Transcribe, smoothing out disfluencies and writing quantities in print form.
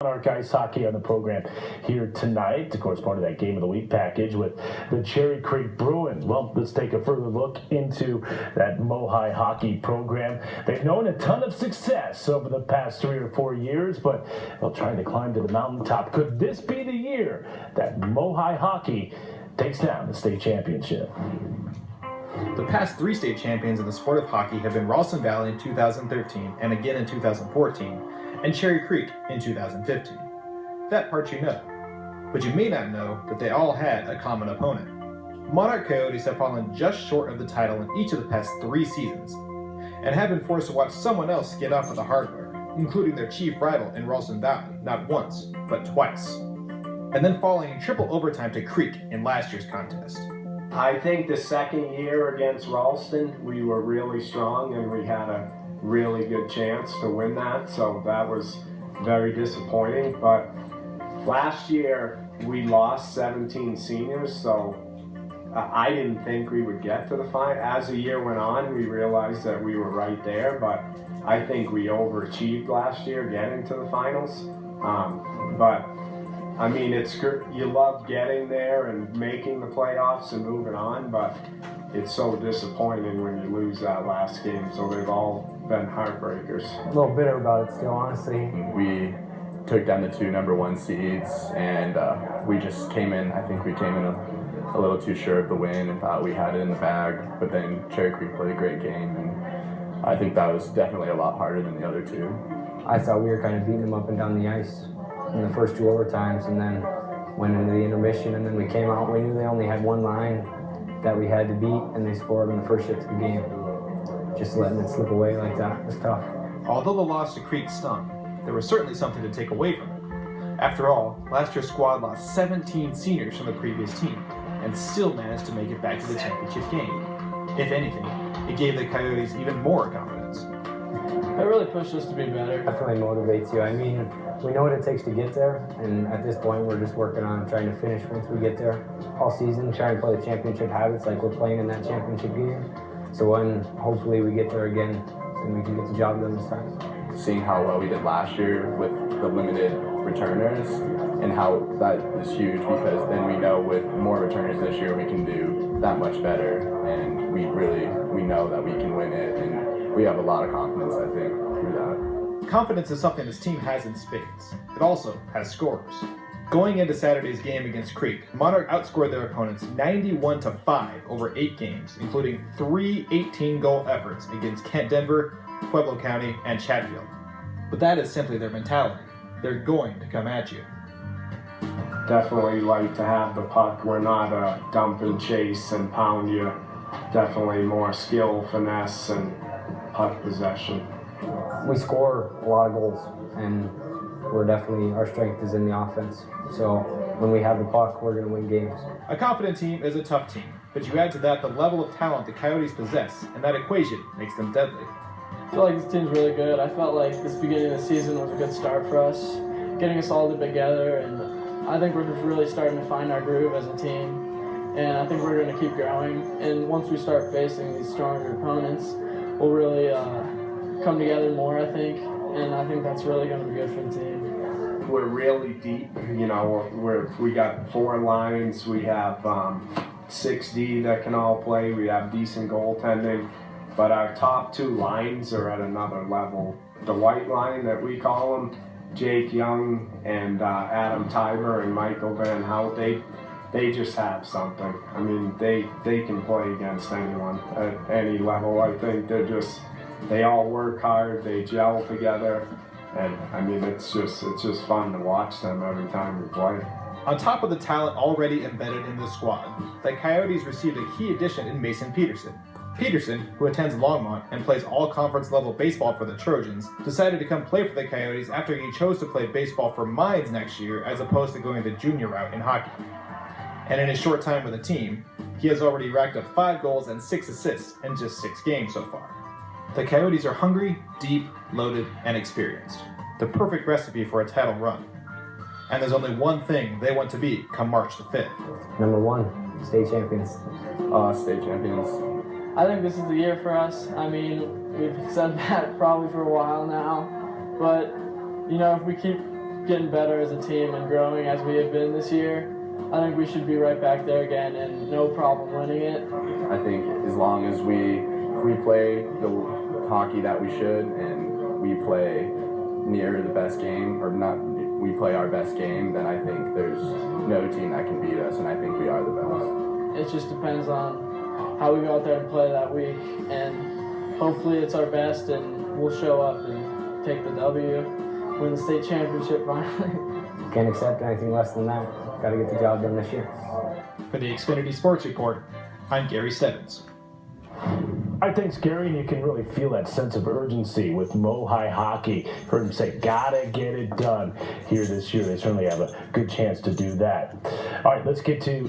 Monarch Ice Hockey on the program here tonight. Of course, part of that Game of the Week package with the Cherry Creek Bruins. Well, let's take a further look into that MOHI Hockey program. They've known a ton of success over the past 3 or 4 years, but they're trying to climb to the mountaintop. Could this be the year that MOHI Hockey takes down the state championship? The past 3 state champions in the sport of hockey have been Ralston Valley in 2013 and again in 2014, and Cherry Creek in 2015. That part you know. But you may not know that they all had a common opponent. Monarch Coyotes have fallen just short of the title in each of the past 3 seasons, and have been forced to watch someone else get off with the hardware, including their chief rival in Ralston Valley, not once, but twice. And then falling in triple overtime to Creek in last year's contest. I think the second year against Ralston, we were really strong and we had a really good chance to win that, so that was very disappointing. But last year we lost 17 seniors, so I didn't think we would get to the final. As the year went on, we realized that we were right there, but I think we overachieved last year getting to the finals. But I mean, it's good. You love getting there and making the playoffs and moving on, but it's so disappointing when you lose that last game. So they've all been heartbreakers. A little bitter about it still, honestly. We took down the 2 number 1 seeds, and we just came in. I think we came in a little too sure of the win and thought we had it in the bag. But then Cherry Creek played a great game, and I think that was definitely a lot harder than the other 2. I thought we were kind of beating them up and down the ice in the first 2 overtimes, and then went into the intermission, and then we came out. We knew they only had 1 line that we had to beat, and they scored on the first shift of the game. Just letting it slip away like that was tough. Although the loss to Creek stung, there was certainly something to take away from it. After all, last year's squad lost 17 seniors from the previous team, and still managed to make it back to the championship game. If anything, it gave the Coyotes even more confidence. It really pushed us to be better. Definitely motivates you. I mean, we know what it takes to get there, and at this point we're just working on trying to finish once we get there. All season, trying to play the championship habits like we're playing in that championship game. So when hopefully we get there again, and we can get the job done this time. Seeing how well we did last year with the limited returners, and how that is huge, because then we know with more returners this year we can do that much better, and we know that we can win it, and we have a lot of confidence, I think, through that. Confidence is something this team has in spades. It also has scorers. Going into Saturday's game against Creek, Monarch outscored their opponents 91-5 over 8 games, including 3 18-goal efforts against Kent Denver, Pueblo County, and Chatfield. But that is simply their mentality. They're going to come at you. Definitely like to have the puck. We're not a dump and chase and pound you. Definitely more skill, finesse, and puck possession. We score a lot of goals, and our strength is in the offense. So when we have the puck, we're going to win games. A confident team is a tough team, but you add to that the level of talent the Coyotes possess, and that equation makes them deadly. I feel like this team's really good. I felt like this beginning of the season was a good start for us, getting us all together, and I think we're just really starting to find our groove as a team, and I think we're going to keep growing. And once we start facing these stronger opponents, we'll really come together more, I think, and I think that's really going to be good for the team. We're really deep, you know, we got 4 lines, we have 6D that can all play, we have decent goaltending, but our top 2 lines are at another level. The white line that we call them, Jake Young and Adam Tiber and Michael Van Hout, they just have something. I mean, they can play against anyone at any level. I think they all work hard, they gel together. And I mean, it's just fun to watch them every time we play. On top of the talent already embedded in the squad, the Coyotes received a key addition in Mason Peterson. Peterson, who attends Longmont and plays all-conference level baseball for the Trojans, decided to come play for the Coyotes after he chose to play baseball for Mines next year as opposed to going the junior route in hockey. And in his short time with the team, he has already racked up 5 goals and 6 assists in just 6 games so far. The Coyotes are hungry, deep, loaded, and experienced. The perfect recipe for a title run. And there's only one thing they want to be come March the 5th. Number 1, state champions. State champions. I think this is the year for us. I mean, we've said that probably for a while now. But, you know, if we keep getting better as a team and growing as we have been this year, I think we should be right back there again and no problem winning it. I think as long as we play the hockey that we should and we play near the best game, or not, we play our best game, then I think there's no team that can beat us, and I think we are the best. It just depends on how we go out there and play that week, and hopefully it's our best and we'll show up and take the W, win the state championship finally. Can't accept anything less than that. Got to get the job done this year. For the Xfinity Sports Report, I'm Gary Stebbins. All right, thanks, Gary. And you can really feel that sense of urgency with MOHI Hockey. Heard him say, gotta get it done here this year. They certainly have a good chance to do that. All right, let's get to